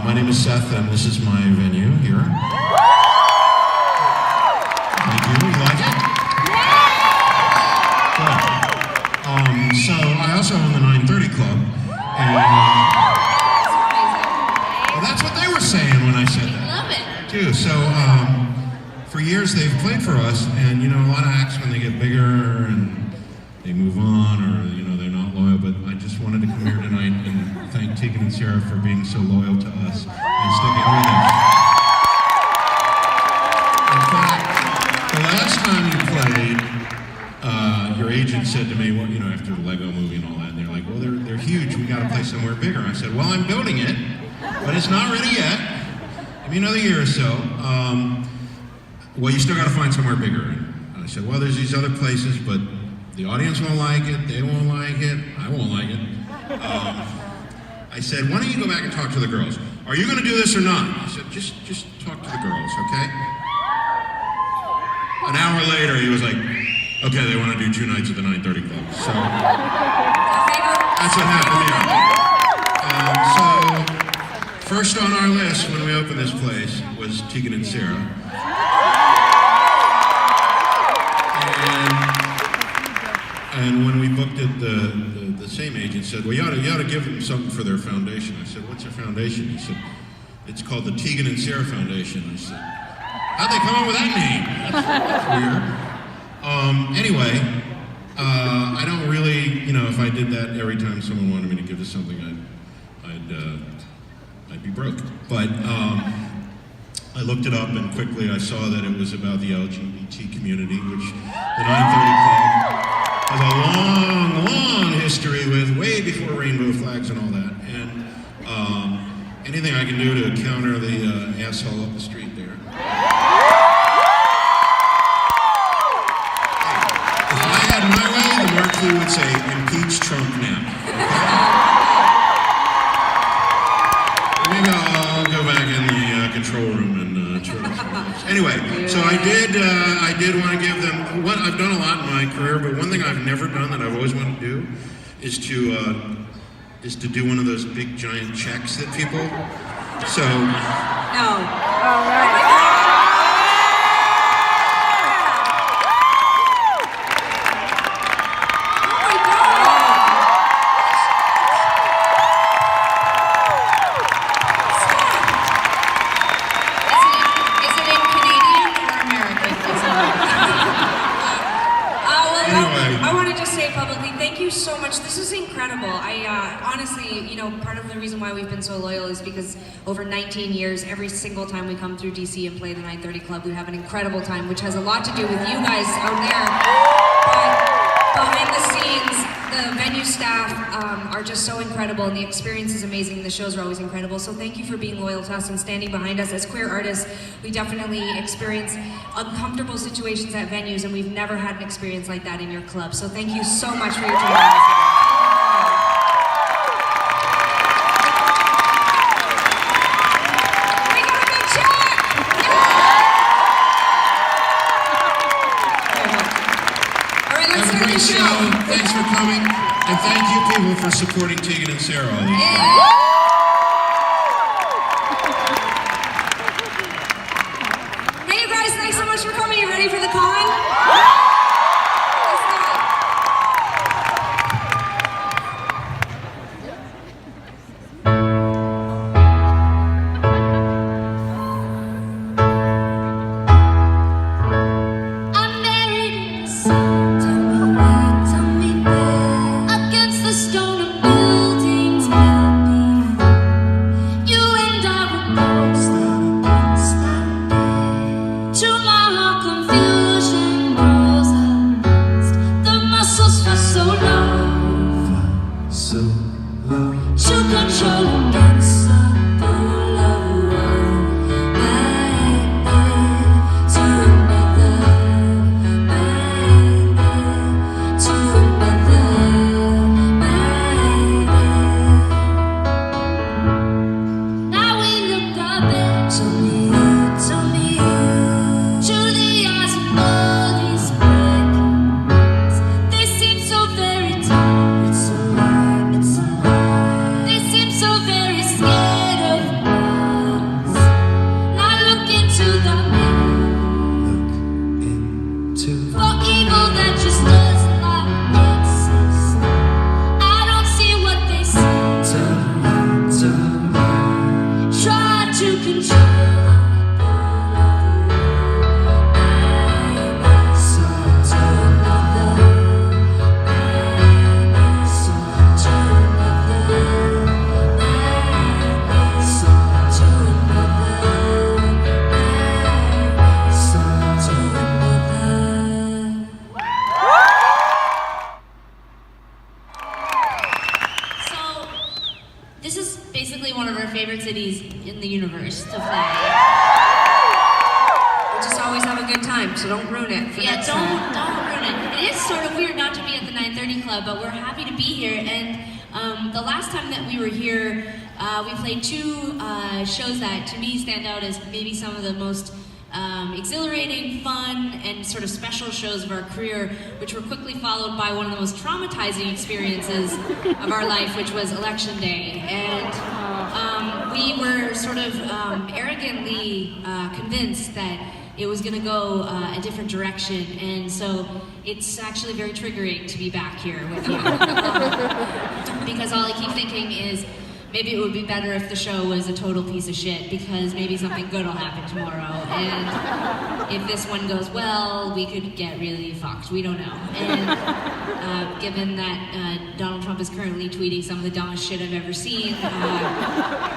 My name is Seth, and this is my venue here. Thank you. You like it? Good. So I also own the 930 Club, and well, that's what they were saying when I said that. Love it. Too. So for years they've played for us, and you know, a lot of acts when they get bigger and they move on, or you know, they're not loyal. But I just wanted to come here tonight and thank Tegan and Sara for being so loyal to us and sticking with us. In fact, the last time you played, your agent said to me, well, you know, after the Lego movie and all that, and they're like, well, they're huge. We got to play somewhere bigger. I said, well, I'm building it, but it's not ready yet. Give me another year or so. Well, you still got to find somewhere bigger. And I said, well, there's these other places, but the audience won't like it. They won't like it. I won't like it. I said, why don't you go back and talk to the girls? Are you going to do this or not? I said, just talk to the girls, okay? An hour later, he was like, okay, they want to do 2 nights at the 930 Club. So that's what happened here. So first on our list when we opened this place was Tegan and Sara. And when we booked it, the same agent said, well, you ought to give them something for their foundation. I said, what's their foundation? He said, it's called the Tegan and Sara Foundation. I said, how'd they come up with that name? That's weird. Anyway, I don't really, you know, if I did that every time someone wanted me to give to something, I'd be broke. But I looked it up, and quickly I saw that it was about the LGBT community, which the 930 Club has a long, long history with, way before rainbow flags and all that. And anything I can do to counter the asshole up the street there. If I had my way, the marquee would say, impeach Trump now. Okay? Maybe I'll go back in the control room and anyway, so I did want to give them, I've done a lot in my career, but one thing I've never done that I've always wanted to do is to do one of those big giant checks that people, so. No. All right. So much. This is incredible. I honestly, you know, part of the reason why we've been so loyal is because over 19 years, every single time we come through DC and play the 930 Club, we have an incredible time, which has a lot to do with you guys out there. But behind the scenes, the venue staff are just so incredible, and the experience is amazing. The shows are always incredible. So thank you for being loyal to us and standing behind us. As queer artists, we definitely experience uncomfortable situations at venues, and we've never had an experience like that in your club. So thank you so much for your time. We got a big check! All right, let's start the show. Thanks for coming, and thank you people for supporting Tegan and Sara all these years. Hey you guys, thanks so much for coming. You ready for the con? Against the stone of buildings built is basically one of our favorite cities in the universe to play. We just always have a good time, so don't ruin it. Yeah, don't ruin it. It is sort of weird not to be at the 9:30 Club, but we're happy to be here. And the last time that we were here, we played two shows that to me stand out as maybe some of the most exhilarating, fun, and sort of special shows of our career, which were quickly followed by one of the most traumatizing experiences of our life, which was Election Day. And we were sort of arrogantly convinced that it was going to go a different direction, and so it's actually very triggering to be back here with you. Because all I keep thinking is, maybe it would be better if the show was a total piece of shit, because maybe something good will happen tomorrow. And if this one goes well, we could get really fucked. We don't know. And given that Donald Trump is currently tweeting some of the dumbest shit I've ever seen,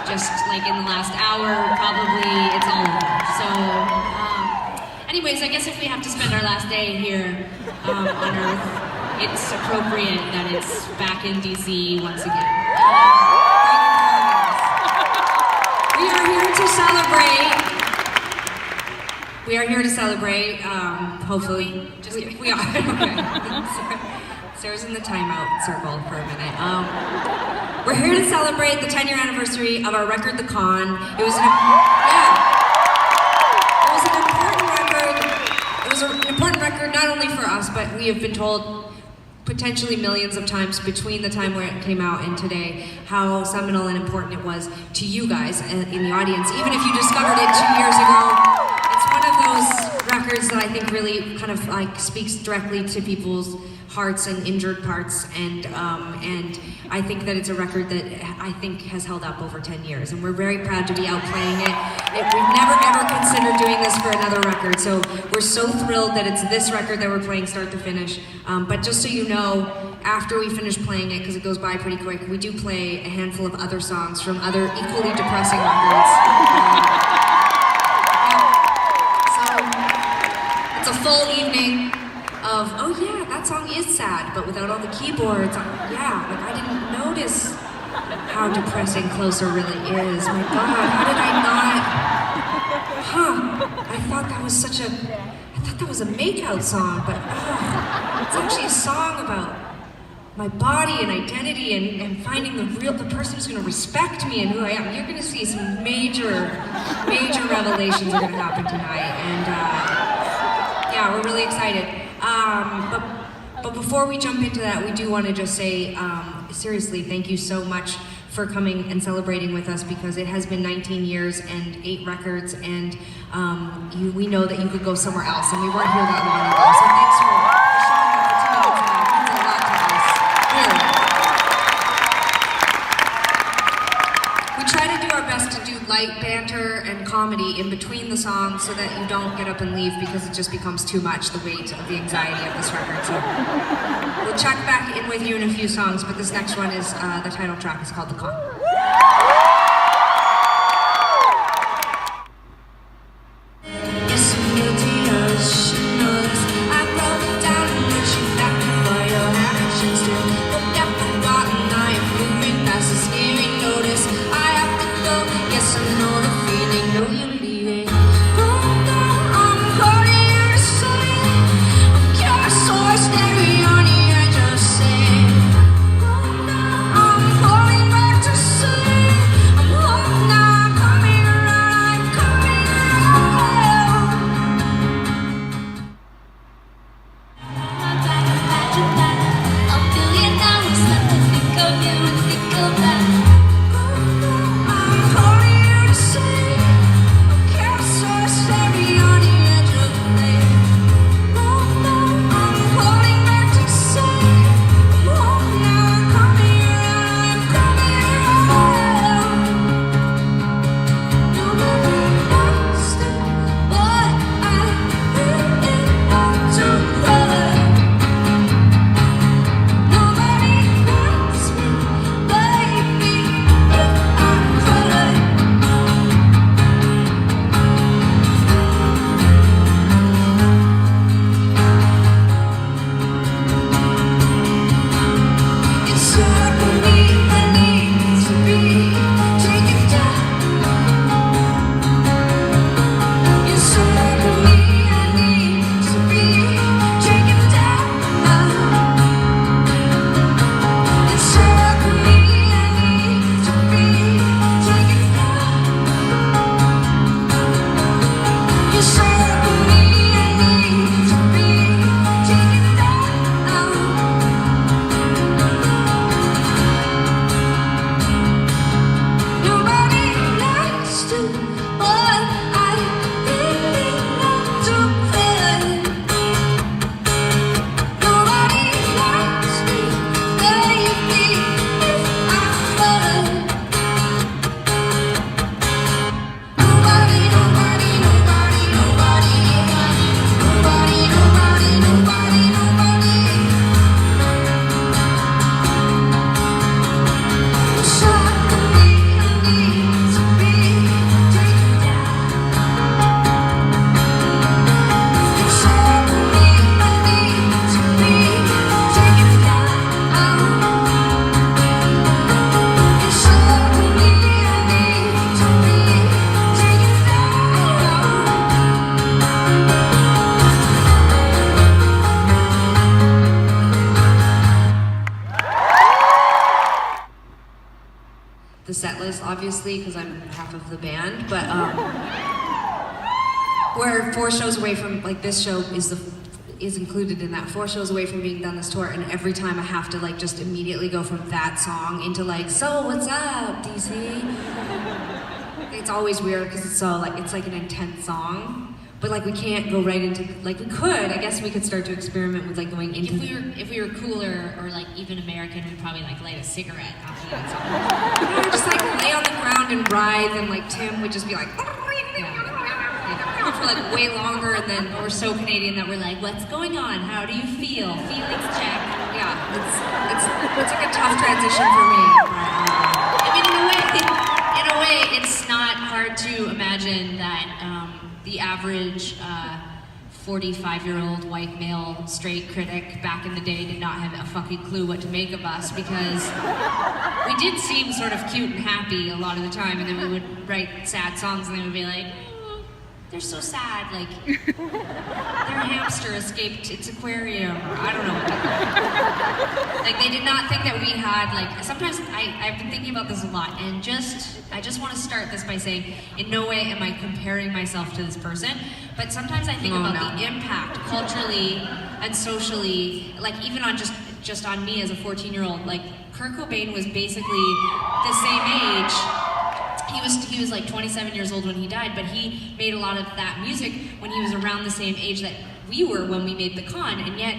just like in the last hour, probably it's all over. So, anyways, I guess if we have to spend our last day here on Earth, it's appropriate that it's back in DC once again. We are here to celebrate. We are here to celebrate. Hopefully, just kidding. We are. Okay. Sarah's in the timeout circle for a minute. We're here to celebrate the 10-year anniversary of our record, The Con. It was an important record, not only for us, but we have been told potentially millions of times between the time where it came out and today how seminal and important it was to you guys in the audience. Even if you discovered it 2 years ago, it's one of those records that I think really kind of like speaks directly to people's hearts and injured parts, and I think that it's a record that I think has held up over 10 years, and we're very proud to be out playing it. We've never ever considered doing this for another record, so we're so thrilled that it's this record that we're playing start to finish. But just so you know, after we finish playing it, because it goes by pretty quick, we do play a handful of other songs from other equally depressing records. So it's a full evening of, oh yeah, that song is sad, but without all the keyboards. Yeah, like I didn't notice how depressing Closer really is. My God, how did I not? I thought that was a makeout song, but it's actually a song about my body and identity and finding the person who's gonna respect me and who I am. You're gonna see some major revelations are gonna happen tonight, and yeah, we're really excited. But before we jump into that, we do want to just say, seriously, thank you so much for coming and celebrating with us, because it has been 19 years and 8 records, and we know that you could go somewhere else, and we weren't here that long ago. So thanks for showing up for tonight. It means a lot to us, really. We try to do our best to do light banter and comedy in between the songs so that you don't get up and leave, because it just becomes too much, the weight of the anxiety of this record. So we'll check back in with you in a few songs, but this next one is the title track is called The Con. Think of that. I'm calling you to say obviously, because I'm half of the band, but we're 4 shows away from, like, this show is included in that, 4 shows away from being done this tour, and every time I have to, like, just immediately go from that song into, like, so what's up, DC? It's always weird because it's so, like, it's like an intense song. But like we can't go right into, like we could. I guess we could start to experiment with like going into. If we were cooler or like even American, we'd probably like light a cigarette after that song. We'd just like lay on the ground and writhe, and like Tim would just be like. For like way longer, and then we're so Canadian that we're like, what's going on? How do you feel? Feelings check. Yeah, it's like a tough transition for me. I mean, in a way, it's not hard to imagine that. The average 45-year-old white male straight critic back in the day did not have a fucking clue what to make of us, because we did seem sort of cute and happy a lot of the time, and then we would write sad songs and they would be like, oh, they're so sad, like their hamster escaped its aquarium, or I don't know. Like they did not think that we had, like, sometimes I've been thinking about this a lot, and I just want to start this by saying, in no way am I comparing myself to this person, but sometimes I think about the impact culturally and socially, like even on just on me as a 14-year-old, like Kurt Cobain was basically the same age. He was like 27 years old when he died, but he made a lot of that music when he was around the same age that we were when we made the con, and yet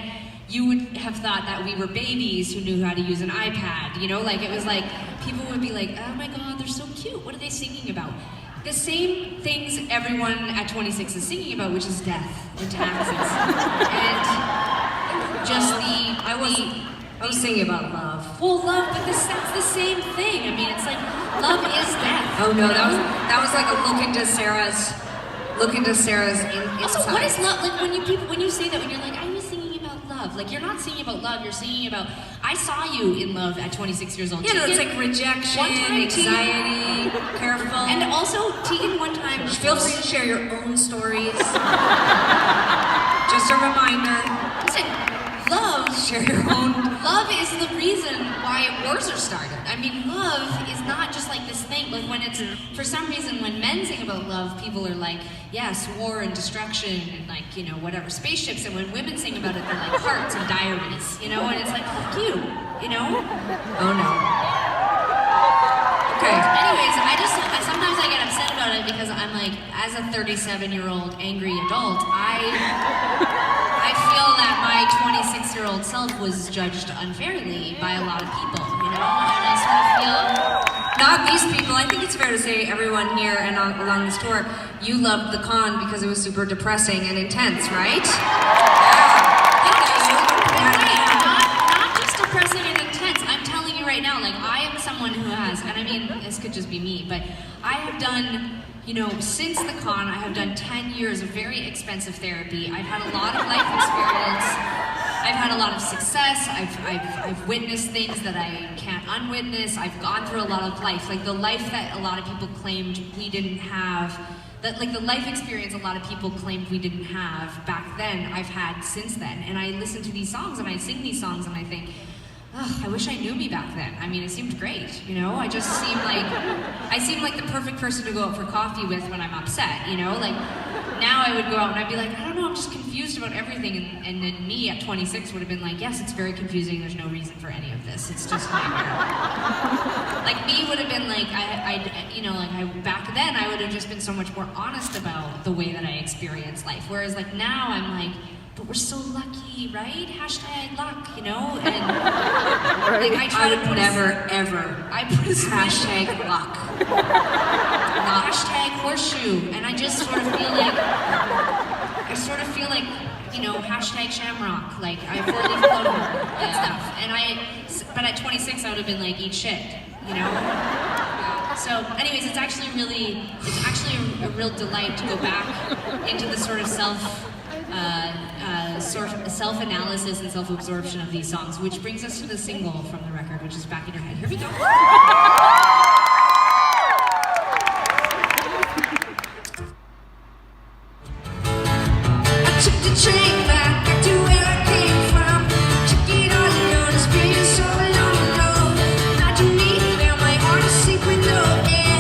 you would have thought that we were babies who knew how to use an iPad, you know? Like, it was like, people would be like, oh my god, they're so cute, what are they singing about? The same things everyone at 26 is singing about, which is death and taxes. And just I was singing about love. Well, love, but that's the same thing. I mean, it's like, love is death. Oh no, that was like a look into Sarah's inside. Also, what is love? Like when you say that, when you're like, I was singing about love. Like, you're not singing about love, you're singing about, I saw you in love at 26 years old. Yeah, no, it's like rejection, anxiety, careful. And also, Tegan one time, feel free to share your own stories. Just a reminder. Listen, love, share your own. Love is the reason why wars are started. I mean, love is not just like this thing, like when it's, for some reason, when men sing about love, people are like, yes, war and destruction and like, you know, whatever, spaceships, and when women sing about it, they're like hearts and diaries, you know, and it's like, fuck you know? Oh no. Okay. Anyways, I sometimes I get upset about it because I'm like, as a 37-year-old angry adult, I feel that my 26-year-old self was judged unfairly by a lot of people, you know? And I sort of feel... Not these people. I think it's fair to say everyone here and along this tour, you loved the con because it was super depressing and intense, right? Not just depressing and intense. I'm telling you right now, like, I am someone who has, and I mean, this could just be me, but I have done... You know, since the con, I have done 10 years of very expensive therapy. I've had a lot of life experience. I've had a lot of success. I've witnessed things that I can't unwitness. I've gone through a lot of life. Like the life that a lot of people claimed we didn't have, that like the life experience a lot of people claimed we didn't have back then, I've had since then. And I listen to these songs and I sing these songs and I think, oh, I wish I knew me back then. I mean, it seemed great, you know? I seemed like the perfect person to go out for coffee with when I'm upset, you know? Like, now I would go out and I'd be like, I don't know, I'm just confused about everything. And then me at 26 would have been like, yes, it's very confusing, there's no reason for any of this. It's just nightmare. Like, me would have been like, back then I would have just been so much more honest about the way that I experience life. Whereas, like, now I'm like, but we're so lucky, right? Hashtag luck, you know? And like, I try to put I put a hashtag luck. Hashtag horseshoe. And I just sort of feel like, you know, hashtag shamrock. Like, I've really flown and stuff. But at 26, I would have been like, eat shit, you know? So, anyways, it's actually a real delight to go back into the sort of self-analysis and self-absorption of these songs, which brings us to the single from the record, which is Back in Your Head. Here we go. I took the train back to where I came from. Took it all alone, it's been so long ago. Not to me, felt my heart sink with no air.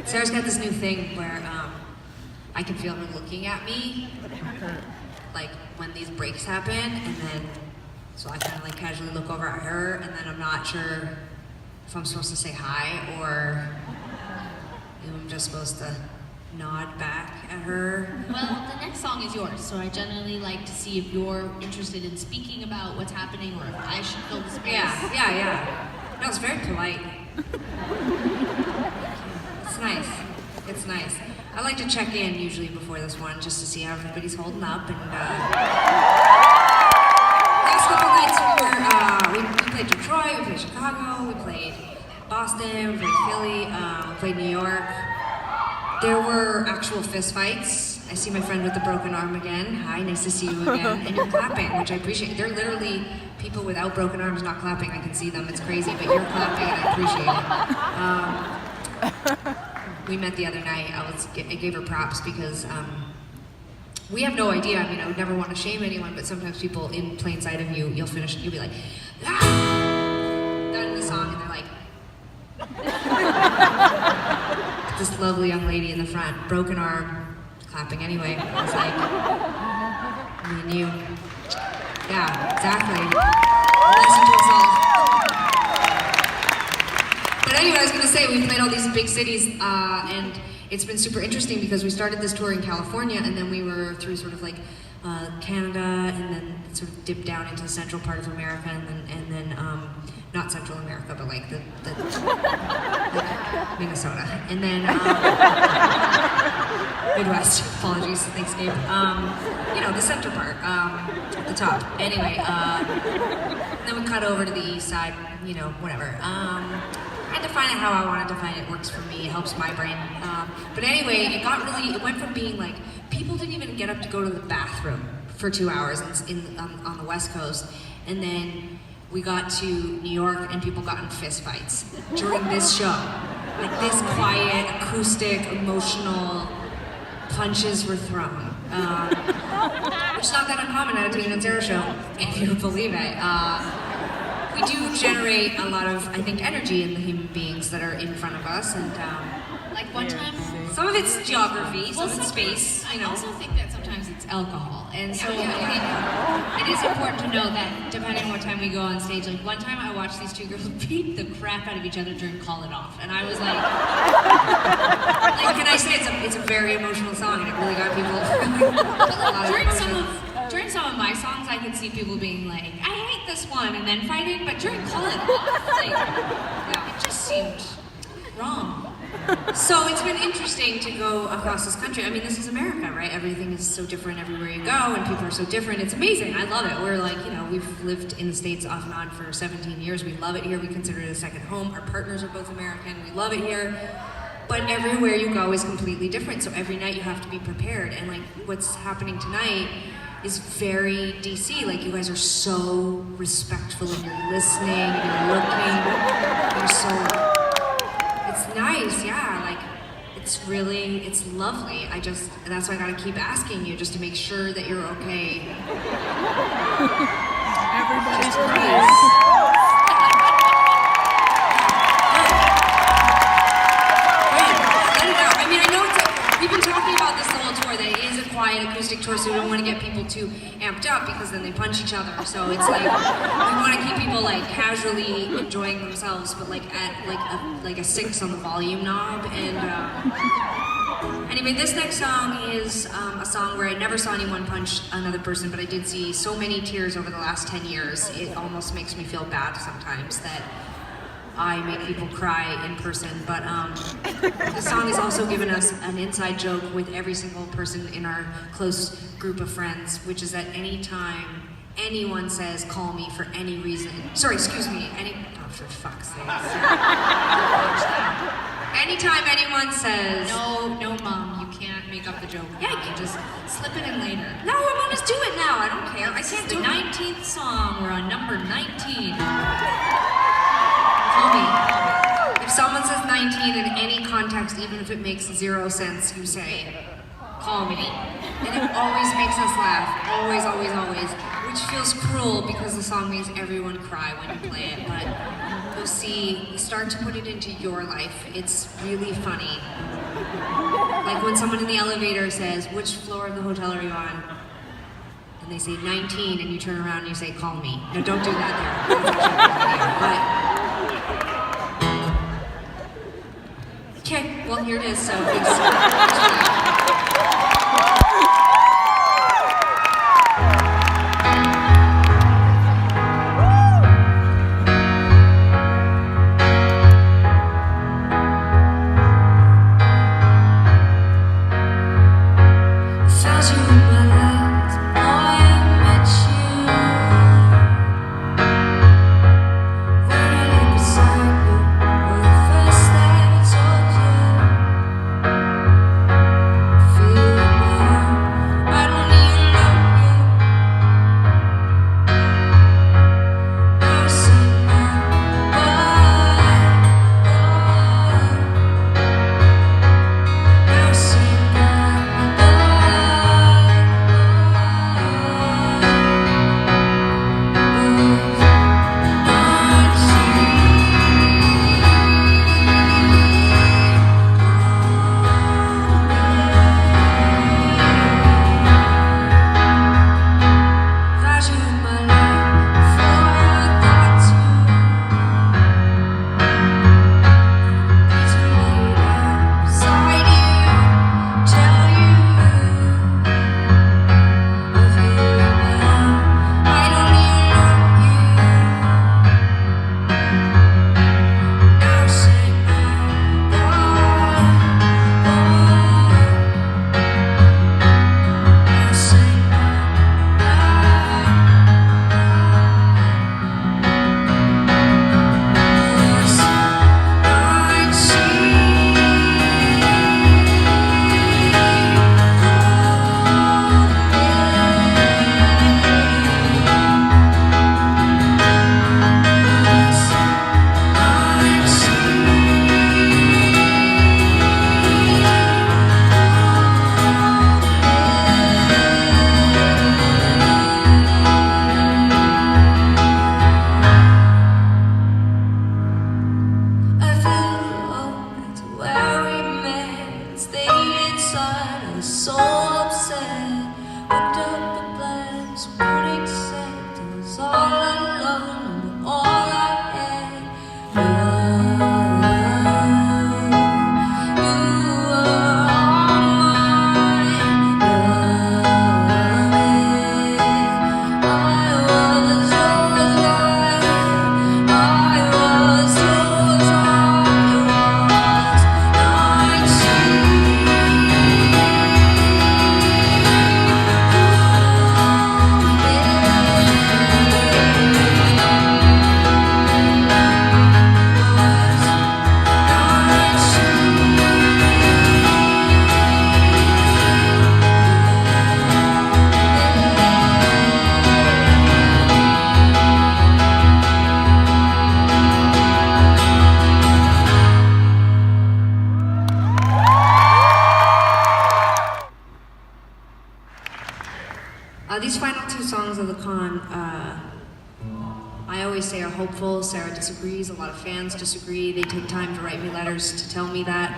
Sarah's got this new thing where I can feel her looking at me, like when these breaks happen, and then so I kind of like casually look over at her, and then I'm not sure if I'm supposed to say hi or if I'm just supposed to nod back at her. Well, the next song is yours, so I generally like to see if you're interested in speaking about what's happening or if I should fill the space. Yeah. No, it's very polite. It's nice. It's nice. I like to check in usually before this one just to see how everybody's holding up. And last couple nights we played Detroit, we played Chicago, we played Boston, we played Philly, we played New York. There were actual fist fights. I see my friend with the broken arm again. Hi, nice to see you again. And you're clapping, which I appreciate. They're literally people without broken arms not clapping. I can see them. It's crazy, but you're clapping, and I appreciate it. We met the other night. I gave her props because we have no idea. I mean, I would never want to shame anyone, but sometimes people in plain sight of you, you'll finish, you'll be like, ah! That in the song, and they're like, this lovely young lady in the front, broken arm, clapping anyway. I was like, me and you. Yeah, exactly. Listen to us all. But anyway, I was going to say, we played all these big cities, and it's been super interesting because we started this tour in California, and then we were through sort of like Canada, and then sort of dipped down into the central part of America, and then not Central America, but like the Minnesota, and then Midwest. Apologies, thanks, Gabe. You know, the center part, at the top. Anyway, then we cut over to the east side. You know, whatever. I had to find it how I wanted to find it. Works for me. It helps my brain. But anyway, it went from being like people didn't even get up to go to the bathroom for 2 hours on the West Coast, and then we got to New York and people got in fist fights during this show. Like this quiet, acoustic, emotional punches were thrown. Which is not that uncommon at a Tegan and Sara show, if you believe it. We do generate a lot of, I think, energy in the human beings that are in front of us, and like one time, some of it's geography, some of it's space. You know. I also think that sometimes it's alcohol, and so I think it is important to know that depending on what time we go on stage. Like one time, I watched these two girls beat the crap out of each other during "Call It Off," and I was like, can I say it's a very emotional song, and it really got people. During some of my songs, I could see people being like, I hate this one, and then fighting, but during Call It Off, like, yeah, it just seemed wrong. So it's been interesting to go across this country. I mean, this is America, right? Everything is so different everywhere you go, and people are so different. It's amazing. I love it. We're like, you know, we've lived in the States off and on for 17 years. We love it here. We consider it a second home. Our partners are both American. We love it here. But everywhere you go is completely different. So every night you have to be prepared. And like what's happening tonight is very DC. Like you guys are so respectful and you're listening and you're looking. You're so, it's nice, yeah. Like it's lovely. That's why I gotta keep asking you just to make sure that you're okay. Everybody's We've been talking about this the whole tour, that it is a quiet acoustic tour, so we don't want to get people too amped amped up because then they punch each other. So it's like we want to keep people like casually enjoying themselves, but like at like a 6 on the volume knob. And anyway, this next song is a song where I never saw anyone punch another person, but I did see so many tears over the last 10 years. It almost makes me feel bad sometimes that I make people cry in person, but the song has also given us an inside joke with every single person in our close group of friends, which is that anytime anyone says call me for any reason, sorry, excuse me, oh, for fuck's sake. Anytime anyone says, no mom, you can't make up the joke. Yeah, you can just slip it in later. No, I'm gonna just do it now, I don't care. I can't do the 19th song, we're on number 19. Call me. If someone says 19 in any context, even if it makes 0 sense, you say, call me. And it always makes us laugh. Always, always, always. Which feels cruel because the song makes everyone cry when you play it, but you'll see, start to put it into your life. It's really funny. Like when someone in the elevator says, which floor of the hotel are you on? And they say 19, and you turn around and you say, call me. No, don't do that there. That's actually okay, well here it is, so thanks so much. These final 2 songs of the con, I always say are hopeful. Sara disagrees. A lot of fans disagree. They take time to write me letters to tell me that.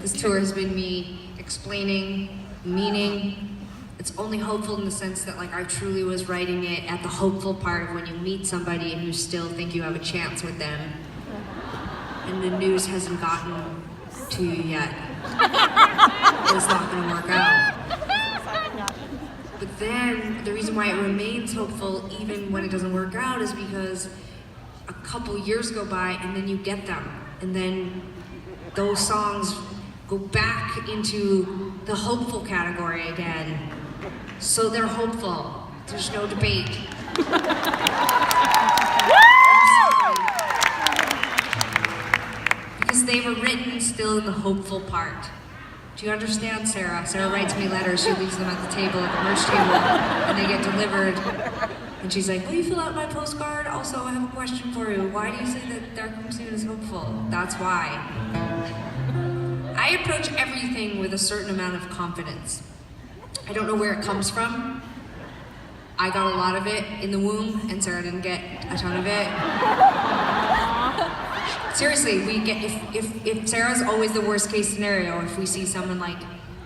This tour has been me explaining Meaning, it's only hopeful in the sense that like I truly was writing it at the hopeful part of when you meet somebody and you still think you have a chance with them, and the news hasn't gotten to you yet. It's not going to work out. But then the reason why it remains hopeful even when it doesn't work out is because a couple years go by and then you get them, and then those songs go back into the hopeful category again. So they're hopeful. There's no debate. Because they were written still in the hopeful part. Do you understand, Sarah? Sarah writes me letters. She leaves them at the table, at the merch table, and they get delivered. And she's like, will you fill out my postcard? Also, I have a question for you. Why do you say that Dark Room Soon is hopeful? That's why. I approach everything with a certain amount of confidence. I don't know where it comes from. I got a lot of it in the womb, and Sarah didn't get a ton of it. Seriously, we get if Sarah's always the worst case scenario, if we see someone like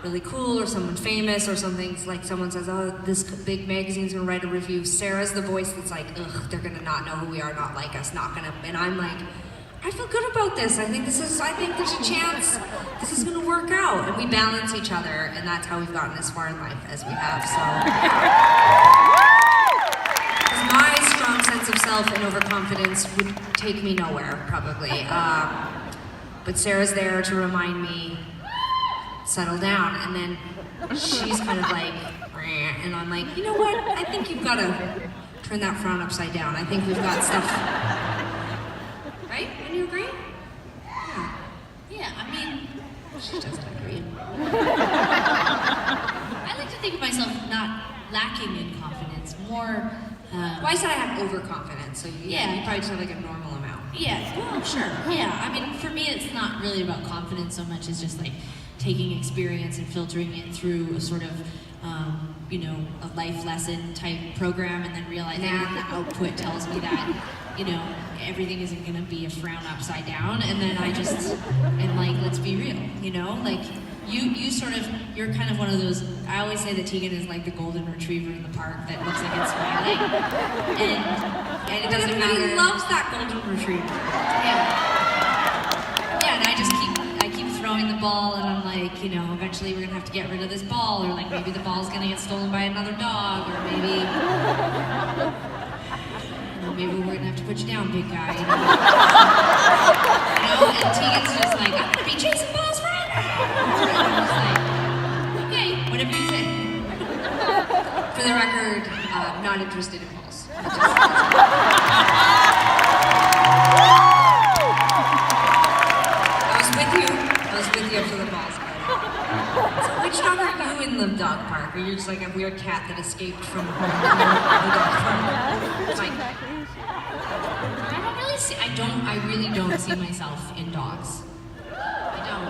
really cool or someone famous or something, like someone says, oh, this big magazine's gonna write a review, Sarah's the voice that's like, ugh, they're gonna not know who we are, not like us, not gonna, and I'm like, I feel good about this. I think there's a chance this is gonna work out. And we balance each other, and that's how we've gotten as far in life as we have, so. Because my strong sense of self and overconfidence would take me nowhere, probably. But Sarah's there to remind me, settle down, and then she's kind of like, and I'm like, you know what? I think you've gotta turn that frown upside down. I think we've got stuff. Right? Can you agree? Yeah. Yeah, I mean, She doesn't agree. I like to think of myself not lacking in confidence, more. Well, I said I have overconfidence, so you probably just have like a normal amount. Yeah, well, sure. Yeah, I mean, for me, it's not really about confidence so much as just like taking experience and filtering it through a sort of, you know, a life lesson type program, and then realizing that the output tells me that, you know, everything isn't gonna be a frown upside down, and then I just am like, let's be real, you know, like. You're kind of one of those, I always say that Tegan is like the golden retriever in the park that looks like it's smiling. And it doesn't matter. Everybody loves that golden retriever. Yeah. Yeah, and I keep throwing the ball, and I'm like, you know, eventually we're gonna have to get rid of this ball, or like maybe the ball's gonna get stolen by another dog, or maybe, you know, maybe we're gonna have to put you down, big guy, you know? You know, and Tegan's just like, I'm gonna be chasing balls forever. I'm just like, okay, whatever you say. For the record, not interested in balls. I was with you for the balls. So which dog are you in the dog park? Or you're just like a weird cat that escaped from the dog park? Like, I really don't see myself in dogs.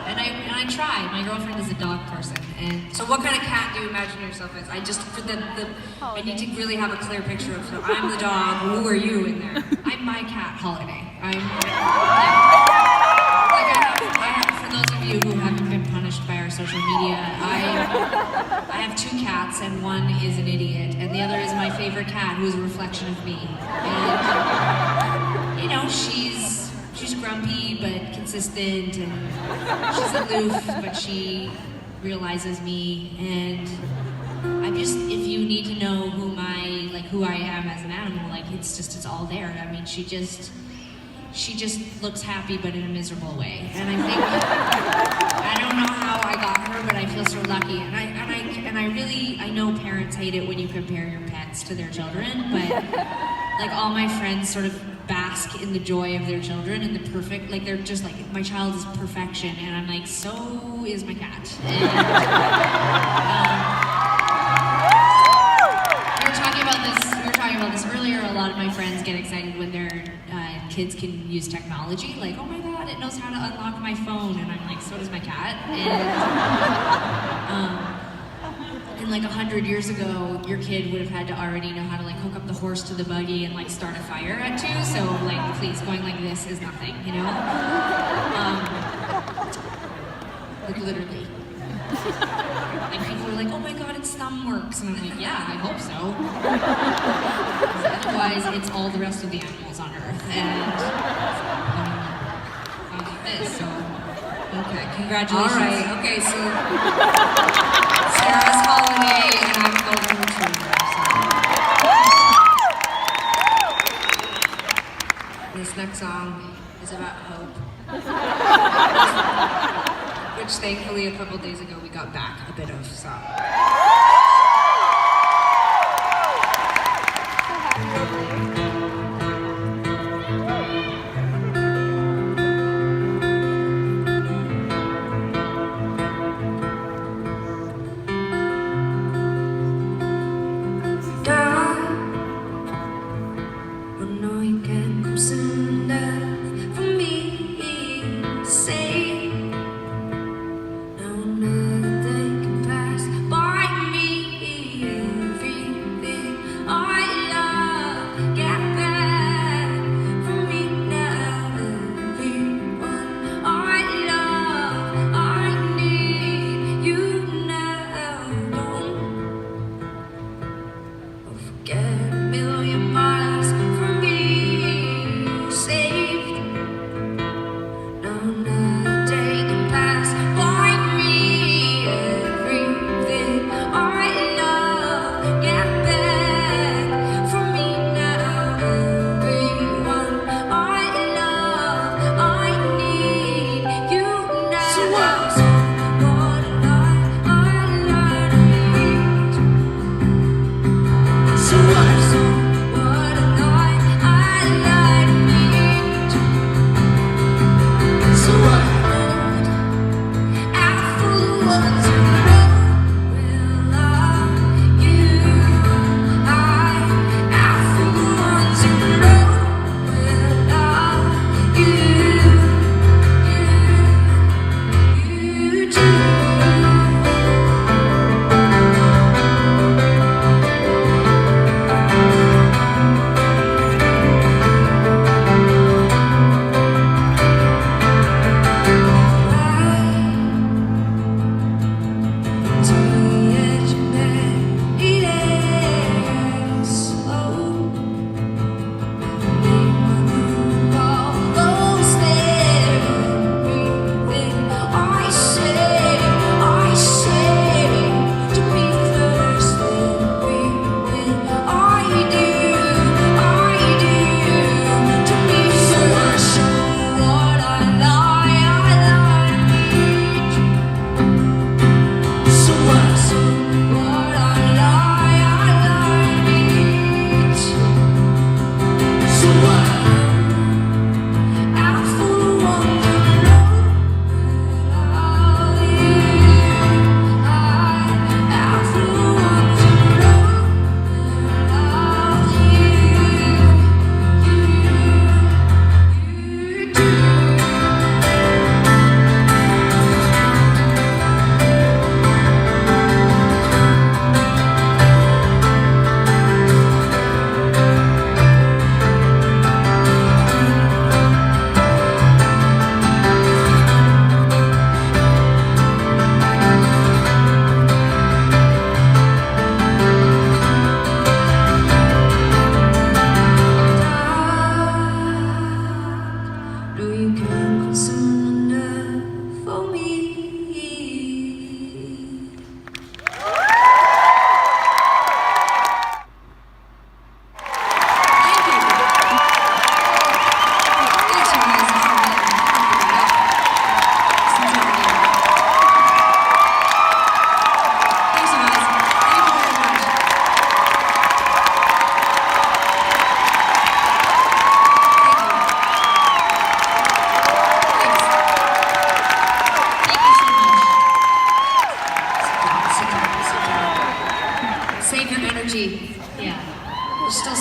And I try. My girlfriend is a dog person, and so what kind of cat do you imagine yourself as? I just, I need to really have a clear picture of, so I'm the dog, who are you in there? I'm my cat, Holiday. For those of you who haven't been punished by our social media, I have two cats, and one is an idiot, and the other is my favorite cat, who is a reflection of me. And, you know, she's grumpy but consistent, and she's aloof, but she realizes me, and I'm just, if you need to know who I am as an animal, like it's all there. I mean, she just looks happy but in a miserable way, and I think I don't know how I got her, but I feel so lucky, and I know parents hate it when you compare your pets to their children, but like all my friends sort of bask in the joy of their children and the perfect, like they're just like, my child is perfection, and I'm like, so is my cat. And, we were talking about this earlier. A lot of my friends get excited when their kids can use technology, like, oh my god, it knows how to unlock my phone, and I'm like, so does my cat. And like 100 years ago, your kid would have had to already know how to like hook up the horse to the buggy and like start a fire at 2. So like, please, going like this is nothing, you know? Like literally. Like people were like, oh my god, it's thumb works. And I'm like, yeah, I hope so. Otherwise, it's all the rest of the animals on Earth. And like this, so. Okay, congratulations. All right, okay, so Sarah's holiday and I'm golden retriever. So. This next song is about hope. Which thankfully a couple days ago we got back a bit of, so.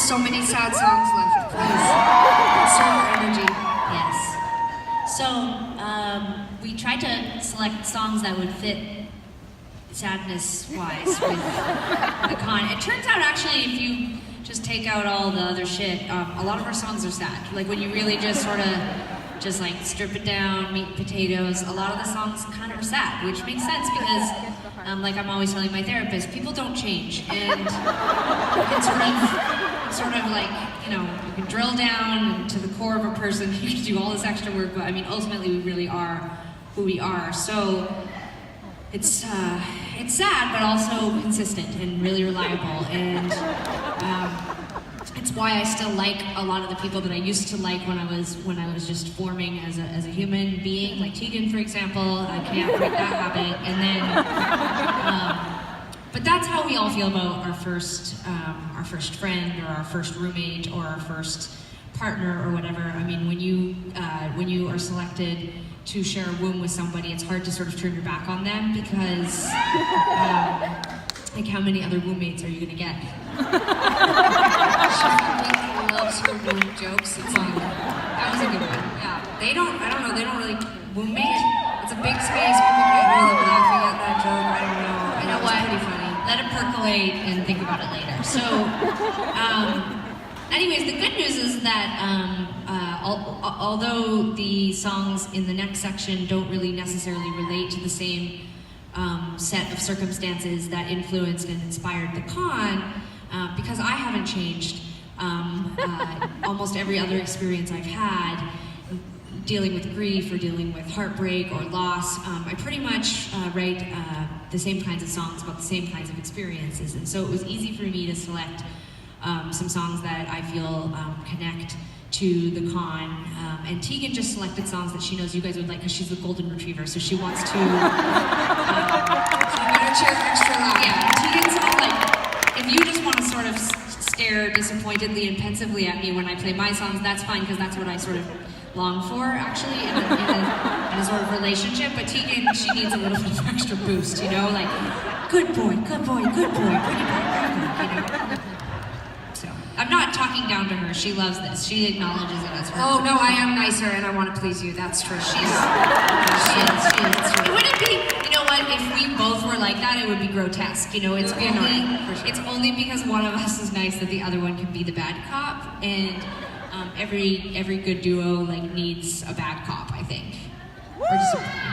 so many sad songs left. Please, conserve your energy. Yes. So we tried to select songs that would fit sadness-wise with the con. It turns out actually, if you just take out all the other shit, a lot of our songs are sad. Like when you really just sort of just like strip it down, meat and potatoes. A lot of the songs kind of are sad, which makes sense because, like I'm always telling my therapist, people don't change, and you can sort of like, you know, you can drill down to the core of a person. You can do all this extra work, but I mean, ultimately, we really are who we are. So it's sad, but also consistent and really reliable, and it's why I still like a lot of the people that I used to like when I was just forming as a human being, like Tegan, for example. I can't break that habit, and then. But that's how we all feel about our first friend or our first roommate or our first partner or whatever. I mean, when you are selected to share a womb with somebody, it's hard to sort of turn your back on them because, like, how many other roommates are you gonna get? She loves her womb jokes. It's like, that was a good one. Yeah, I don't know, they don't really womb-mate. It's a big space, people can't hear them laughing at that joke, I don't know. You know what? Pretty funny. Let it percolate and think about it later. So, anyways, the good news is that although the songs in the next section don't really necessarily relate to the same set of circumstances that influenced and inspired the con, because I haven't changed, almost every other experience I've had, dealing with grief or dealing with heartbreak or loss, I pretty much write the same kinds of songs about the same kinds of experiences. And so it was easy for me to select some songs that I feel connect to the con. And Tegan just selected songs that she knows you guys would like because she's the golden retriever, so she wants to... You better cheer extra loud. Yeah, Tegan's all like, if you just want to sort of stare disappointedly and pensively at me when I play my songs, that's fine, because that's what I sort of long for, actually, in a sort of relationship. But Tegan, she needs a little bit of extra boost, you know? Like, good boy, good boy, good boy, pretty boy, you know? So, I'm not talking down to her. She loves this. She acknowledges it as her. Oh, no, I am nicer and I want to please you. That's true. She is. It wouldn't be, you know what, if we both were like that, it would be grotesque. You know, it's only because one of us is nice that the other one can be the bad cop, and every good duo like needs a bad cop, I think, or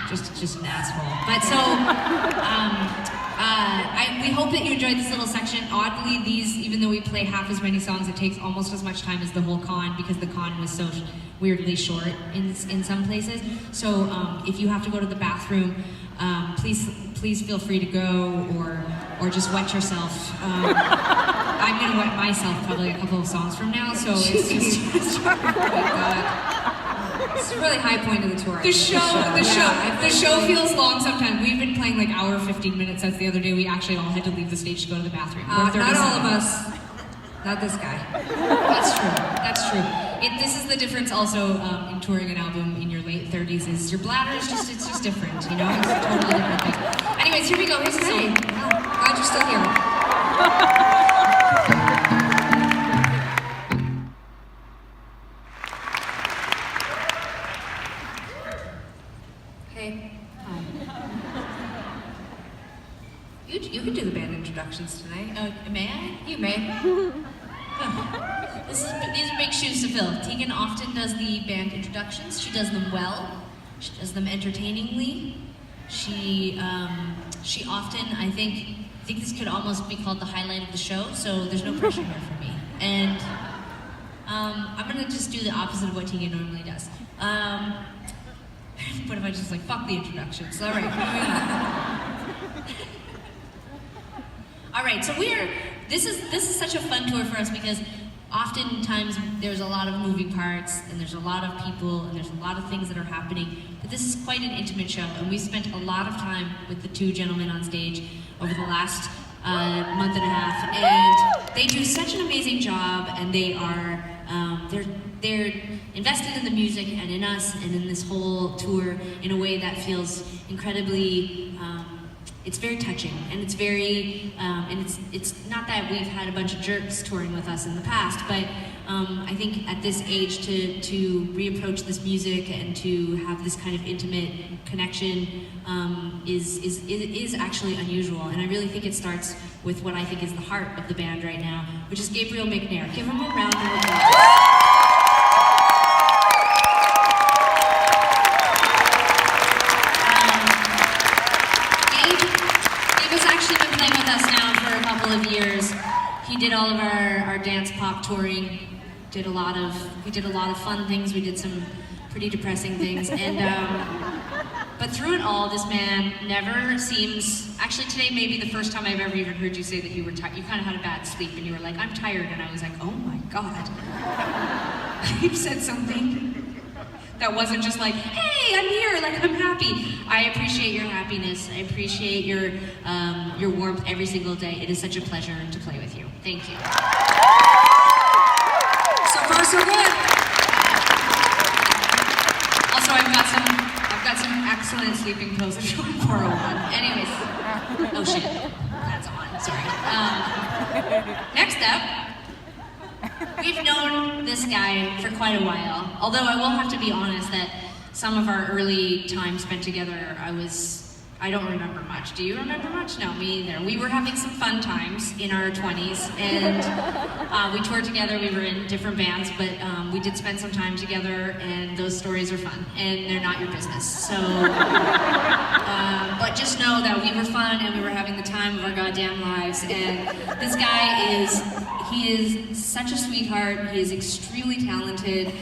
just an asshole. But so we hope that you enjoyed this little section. Oddly, even though we play half as many songs, it takes almost as much time as the whole con, because the con was so weirdly short in some places. So if you have to go to the bathroom, please feel free to go, or just wet yourself. I'm gonna wet myself probably a couple of songs from now, so it's just oh my God. It's a really high point of the tour. The show feels long sometimes. We've been playing like hour 15 minutes since the other day. We actually all had to leave the stage to go to the bathroom. Not all of us. Not this guy. That's true. This is the difference also in touring an album in your late 30s, is your bladder is it's just different, you know? It's a totally different thing. Anyways, here we go. Here's the song. Glad you're still here. Hey. You can do the band introductions tonight. May I? You may. These are big shoes to fill. Tegan often does the band introductions. She does them well. She does them entertainingly. She often, I think this could almost be called the highlight of the show, so there's no pressure here for me. And I'm gonna just do the opposite of what Tegan normally does. What if I just like, fuck the introductions? All right, moving on. All right, so this is such a fun tour for us, because oftentimes there's a lot of moving parts, and there's a lot of people, and there's a lot of things that are happening, but this is quite an intimate show, and we spent a lot of time with the two gentlemen on stage over the last month and a half, and they do such an amazing job, and they are, they're invested in the music and in us and in this whole tour in a way that feels incredibly, it's very touching, and it's very, and it's not that we've had a bunch of jerks touring with us in the past, but I think at this age to reapproach this music and to have this kind of intimate connection is actually unusual, and I really think it starts with what I think is the heart of the band right now, which is Gabriel McNair. Give him a round of applause. all of our dance pop touring. We did a lot of fun things. We did some pretty depressing things, and but through it all, this man never seems. Actually, today may be the first time I've ever even heard you say that you were tired. You kind of had a bad sleep, and you were like, "I'm tired," and I was like, "Oh my God." You said something that wasn't just like, "Hey, I'm here, like I'm happy." I appreciate your happiness. I appreciate your warmth every single day. It is such a pleasure to play with you. Thank you. So far, so good. Also, I've got some excellent sleeping pills if you want to borrow one. Anyways, oh shit, that's on. Sorry. Next up. We've known this guy for quite a while, although I will have to be honest that some of our early time spent together, I don't remember much. Do you remember much? No, me either. We were having some fun times in our 20s, and we toured together. We were in different bands, but we did spend some time together, and those stories are fun, and they're not your business. So, but just know that we were fun, and we were having the time of our goddamn lives, and this guy is such a sweetheart. He is extremely talented.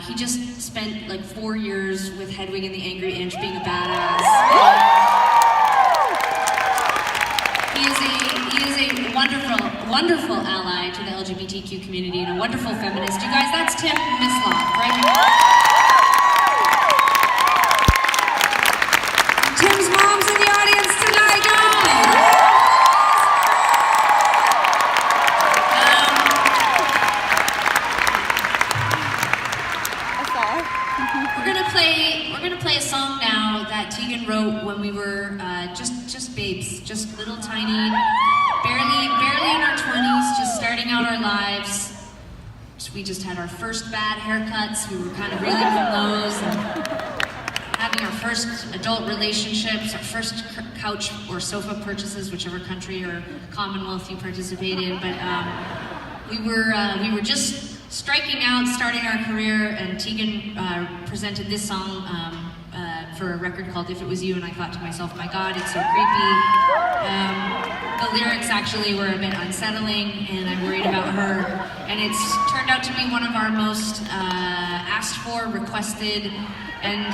He just spent like 4 years with Hedwig and the Angry Inch being a badass. He is a wonderful ally to the LGBTQ community and a wonderful feminist. You guys, that's Tim Misloff, right here. Tim's mom's in the audience tonight, guys. We're gonna play a song now that Tegan wrote when we were just babes, just little tiny, barely in our 20s, just starting out our lives. So we just had our first bad haircuts. We were kind of reeling from those, and having our first adult relationships, our first couch or sofa purchases, whichever country or Commonwealth you participate in. But we were just striking out, starting our career, and Tegan presented this song for a record called If It Was You, and I thought to myself, my God, it's so creepy. The lyrics actually were a bit unsettling, and I worried about her, and it's turned out to be one of our most asked for, requested, and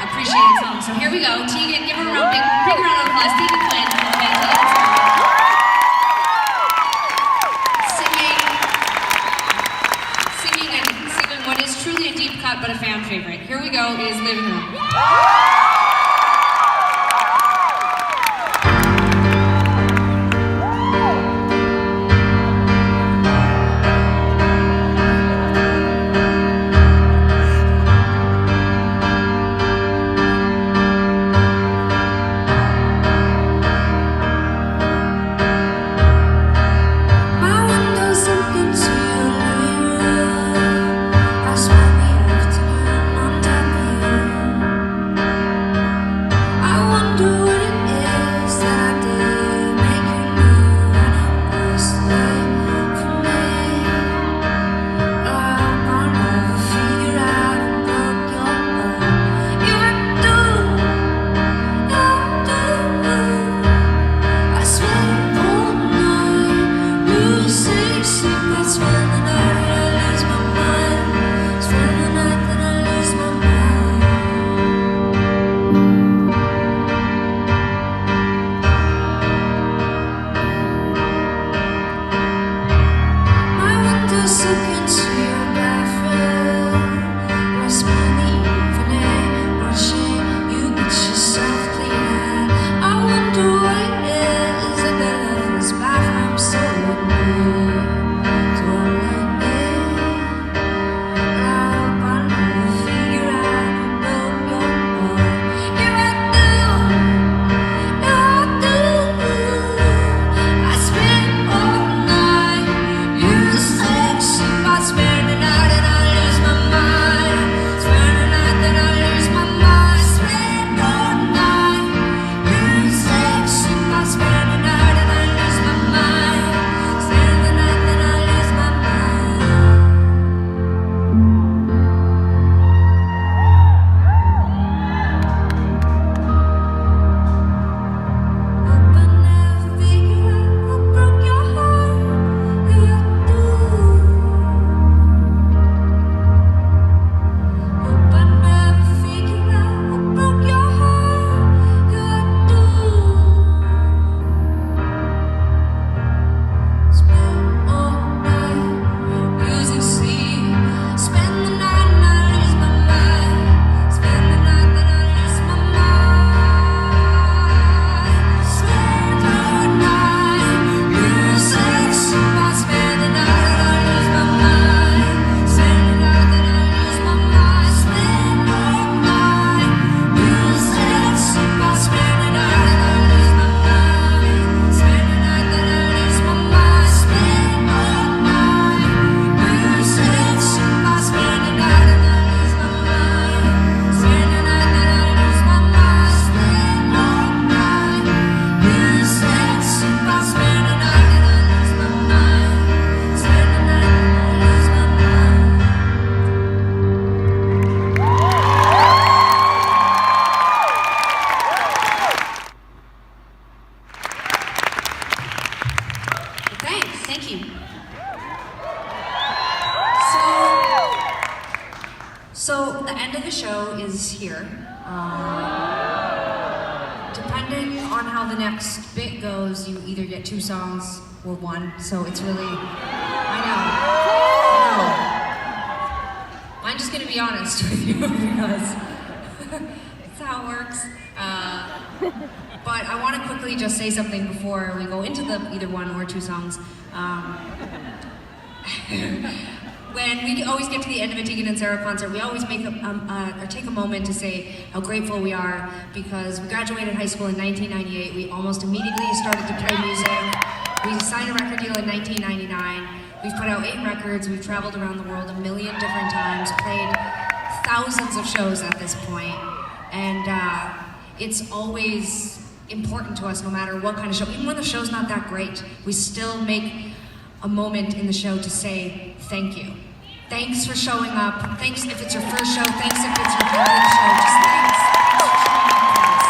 appreciated songs. So here we go. Tegan, give her a big round of applause. Tegan Quinn, Tegan and Sara Banter. Singing what is truly a deep cut but a fan favorite. Here we go, is Living Room. Afternoon on top of you. So the end of the show is here. Depending on how the next bit goes, you either get 2 songs or 1. So it's really, I know. I'm just gonna be honest with you because that's how it works. But I want to quickly just say something before we go into the either 1 or 2 songs. When we always get to the end of a Tegan and Sara concert, we always make or take a moment to say how grateful we are because we graduated high school in 1998. We almost immediately started to play music. We signed a record deal in 1999. We've put out 8 records. We've traveled around the world a million different times, played thousands of shows at this point, and it's always important to us no matter what kind of show. Even when the show's not that great, we still make a moment in the show to say thank you. Thanks for showing up. Thanks if it's your first show. Thanks if it's your 100th show. Just thanks. Thanks for showing up, guys.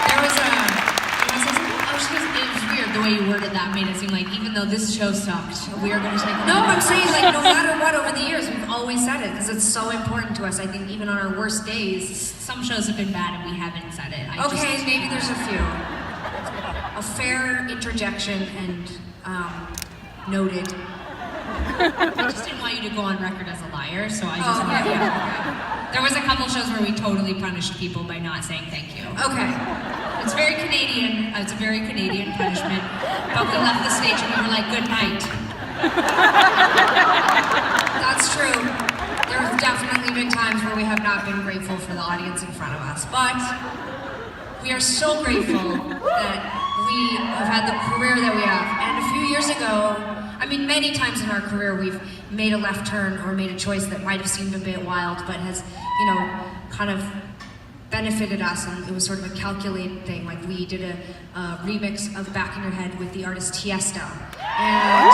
There was a... It was weird the way you worded that made it seem like even though this show sucked, we are going to take a No, I'm saying like no matter what over the years, we've always said it because it's so important to us. I think even on our worst days. Some shows have been bad and we haven't said it. Okay, maybe there's a few. A fair interjection and noted. I just didn't want you to go on record as a liar, so I just wanted okay. to. There was a couple shows where we totally punished people by not saying thank you. Okay. It's very Canadian. It's a very Canadian punishment. But we left the stage and we were like, good night. That's true. There have definitely been times where we have not been grateful for the audience in front of us, but we are so grateful that we have had the career that we have. And a few years ago, I mean, many times in our career, we've made a left turn or made a choice that might have seemed a bit wild, but has, you know, kind of benefited us, and it was sort of a calculated thing. Like we did a remix of Back in Your Head with the artist Tiesto. And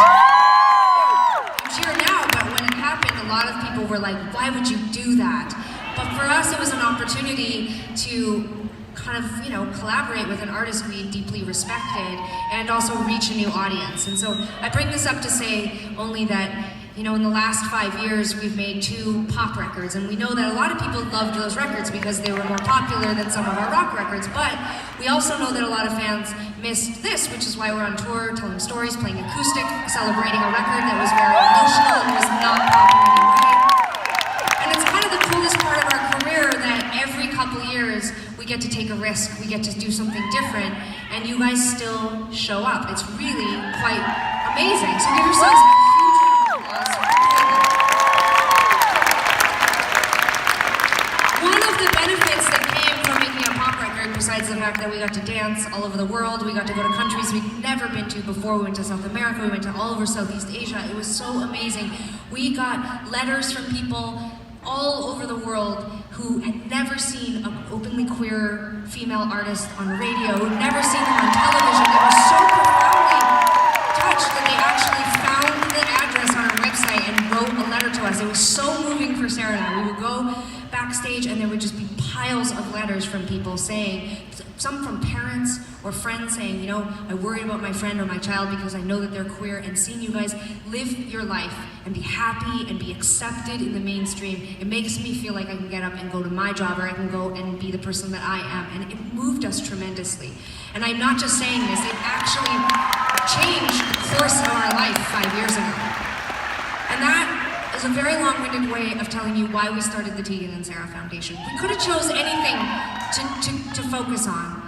you cheer now, but when it happened, a lot of people were like, why would you do that? But for us, it was an opportunity to kind of, you know, collaborate with an artist we deeply respected and also reach a new audience. And so I bring this up to say only that, you know, in the last 5 years, we've made 2 pop records, and we know that a lot of people loved those records because they were more popular than some of our rock records, but we also know that a lot of fans missed this, which is why we're on tour, telling stories, playing acoustic, celebrating a record that was very emotional and was not pop in any way. And it's kind of the coolest part of our career that every couple years, we get to take a risk, we get to do something different, and you guys still show up. It's really quite amazing. So give yourselves a huge round of applause. One of the benefits that came from making a pop record, besides the fact that we got to dance all over the world, we got to go to countries we'd never been to before, we went to South America, we went to all over Southeast Asia, it was so amazing. We got letters from people all over the world who had never seen an openly queer female artist on the radio, who'd never seen them on television. They were so profoundly touched that they actually found the address on our website and wrote a letter to us. It was so moving for Sarah and I. We would go backstage and there would just be piles of letters from people saying, some from parents or friends saying, you know, I worry about my friend or my child because I know that they're queer, and seeing you guys live your life and be happy and be accepted in the mainstream, it makes me feel like I can get up and go to my job, or I can go and be the person that I am, and it moved us tremendously. And I'm not just saying this, it actually changed the course of our life 5 years ago. And that is a very long-winded way of telling you why we started the Tegan and Sara Foundation. We could have chose anything to focus on,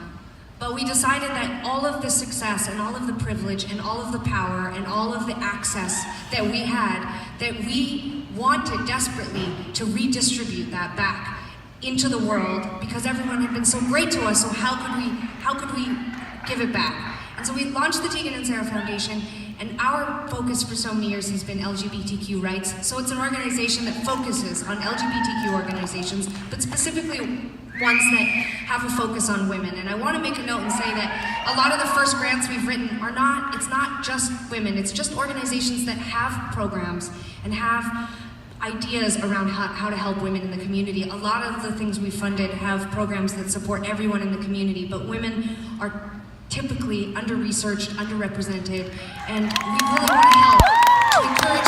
but we decided that all of the success and all of the privilege and all of the power and all of the access that we had, that we wanted desperately to redistribute that back into the world, because everyone had been so great to us, so how could we give it back? And so we launched the Tegan and Sara Foundation, and our focus for so many years has been LGBTQ rights. So it's an organization that focuses on LGBTQ organizations, but specifically ones that have a focus on women. And I want to make a note and say that a lot of the first grants we've written it's not just women, it's just organizations that have programs and have ideas around how to help women in the community. A lot of the things we funded have programs that support everyone in the community, but women are typically under-researched, underrepresented, and we really want to help to encourage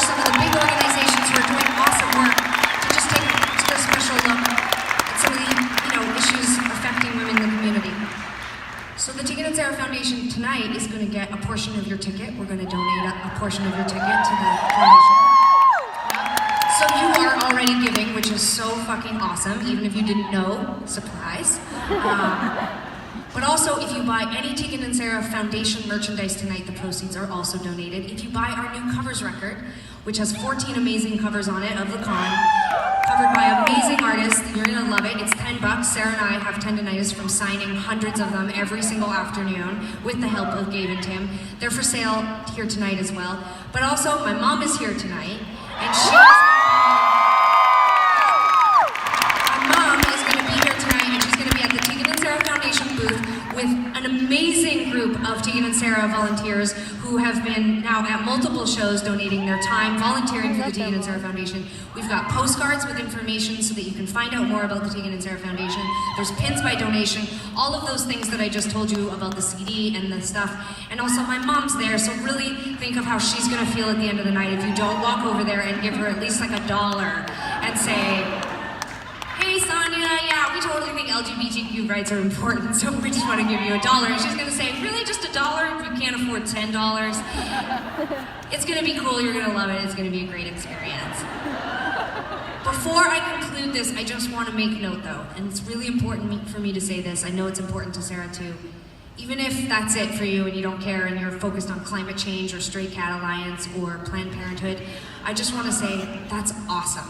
Foundation tonight is going to get a portion of your ticket. We're going to donate a portion of your ticket to the foundation. So you are already giving, which is so fucking awesome, even if you didn't know, surprise. But also, if you buy any Tegan and Sara Foundation merchandise tonight, the proceeds are also donated. If you buy our new covers record, which has 14 amazing covers on it of the con, covered by amazing artists, you're gonna love it. It's $10. Sarah and I have tendonitis from signing hundreds of them every single afternoon with the help of Gabe and Tim. They're for sale here tonight as well. But also, my mom is here tonight, and my mom is gonna be here tonight, and she's gonna be at the Tegan and Sara Foundation booth with an amazing group of Tegan and Sara volunteers who have been now at multiple shows donating their time, volunteering for the Tegan and Sara Foundation. We've got postcards with information so that you can find out more about the Tegan and Sara Foundation. There's pins by donation, all of those things that I just told you about the CD and the stuff. And also my mom's there, so really think of how she's gonna feel at the end of the night if you don't walk over there and give her at least like $1 and say, hey Sonia, yeah, we totally think LGBTQ rights are important, so we just want to give you $1. And she's going to say, really, just $1 if you can't afford $10? It's going to be cool, you're going to love it, it's going to be a great experience. Before I conclude this, I just want to make note though, and it's really important for me to say this, I know it's important to Sarah too. Even if that's it for you and you don't care and you're focused on climate change or Stray Cat Alliance or Planned Parenthood, I just want to say that's awesome.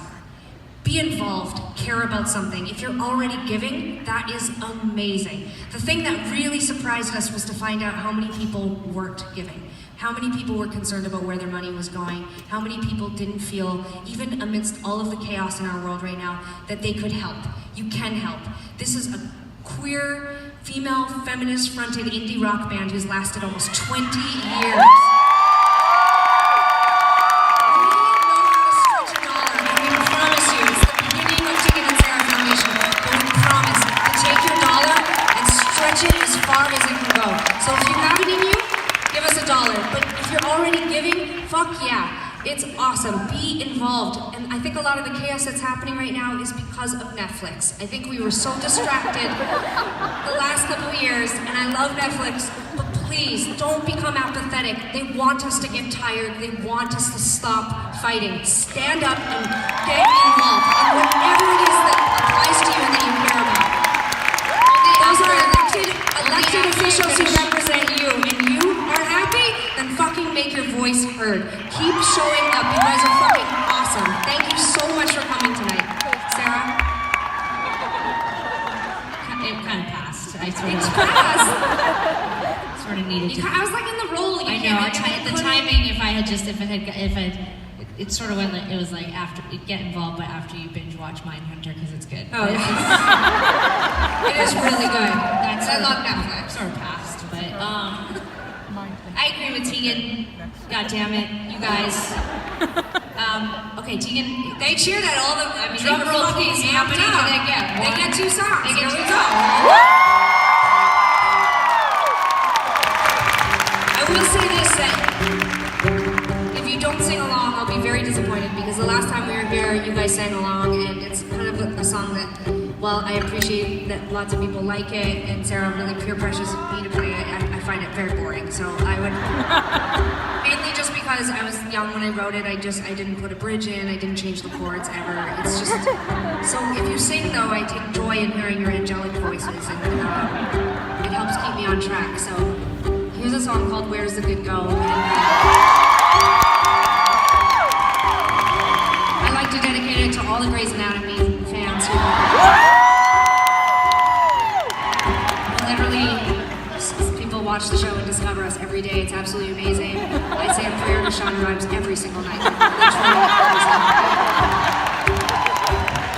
Be involved, care about something. If you're already giving, that is amazing. The thing that really surprised us was to find out how many people weren't giving. How many people were concerned about where their money was going. How many people didn't feel, even amidst all of the chaos in our world right now, that they could help. You can help. This is a queer, female, feminist-fronted indie rock band who's lasted almost 20 years. As far as it can go. So if you have it in you, give us $1. But if you're already giving, fuck yeah. It's awesome. Be involved. And I think a lot of the chaos that's happening right now is because of Netflix. I think we were so distracted the last couple of years, and I love Netflix, but please don't become apathetic. They want us to get tired. They want us to stop fighting. Stand up and get involved in whatever it is that applies to you and that you care about. Those are elected officials who represent you, and you are happy, then fucking make your voice heard. Keep showing up. You guys are fucking awesome. Thank you so much for coming tonight. Sarah? It kind of passed. It's passed. Sort of needed to. I was like in the role. I know. The timing. If it sort of went like, it was like after you get involved, but after you binge watch Mindhunter because it's good. Oh, yeah. It is really good. I love Netflix. Sort of passed, but I agree with Tegan. God damn it, you guys. Okay, Tegan. They cheered at all the drum roll please happening. They get 2 songs. They get 2 songs. I will say this, that if you don't sing along, I'll be very disappointed, because the last time we were here, you guys sang along, and it's kind of a song that, while I appreciate that lots of people like it, and Sarah really peer pressures me to play it, I find it very boring. So I would, mainly just because I was young when I wrote it, I didn't put a bridge in, I didn't change the chords ever. It's just, so if you sing though, I take joy in hearing your angelic voices, and it helps keep me on track. So here's a song called Where's the Good Go? I like to dedicate it to all the Grey's Anatomy fans who literally, people watch the show and discover us every day. It's absolutely amazing. I say a prayer to Shonda Rhimes every single night.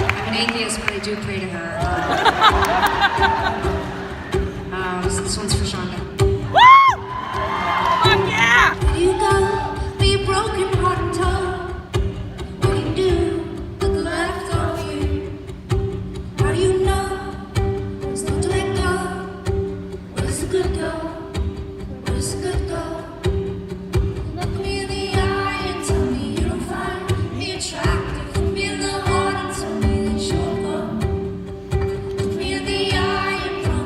I'm an atheist, but I do pray to her. This one's for Shonda. You go, be broken heart and tongue. What do you do with the left of you? How do you know it's not to let go? Where does the good go? Where does the good go? Look me in the eye and tell me you don't find me attractive. Look me in the heart and tell me that you're gone. Look me in the eye and promise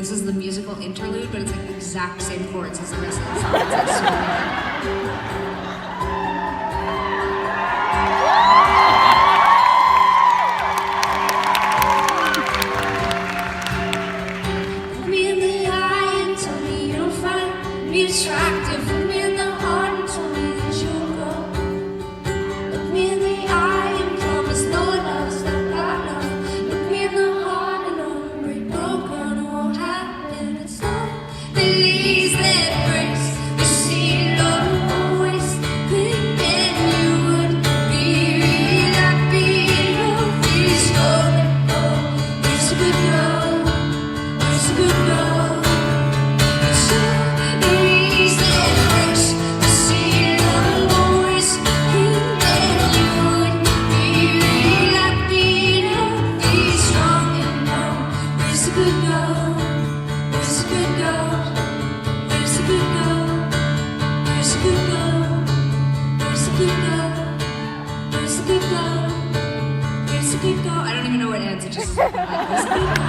this is the musical interlude, but it's like the exact same chords as the rest of the song. It's like so weird. Look me in the eye and tell me you don't find me attractive. Look me in the heart and tell me that you'll go. Look me in the eye and promise no one else that I know. Look me in the heart and I'll break broken. It won't happen. It's not the leaves that breaks the seal of always thinking you would be real happy. Healthy, slowly go. Where's the good go? Where's the good go? It's not the leaves that breaks the seal of always thinking you would be real happy. Healthy, strong and low. Where's the good go? Where's the good go? Where's the good go? Where's the good go? Where's the good go? Where's the good go? Where's the good go? I don't even know where it ends. It just where's the good go?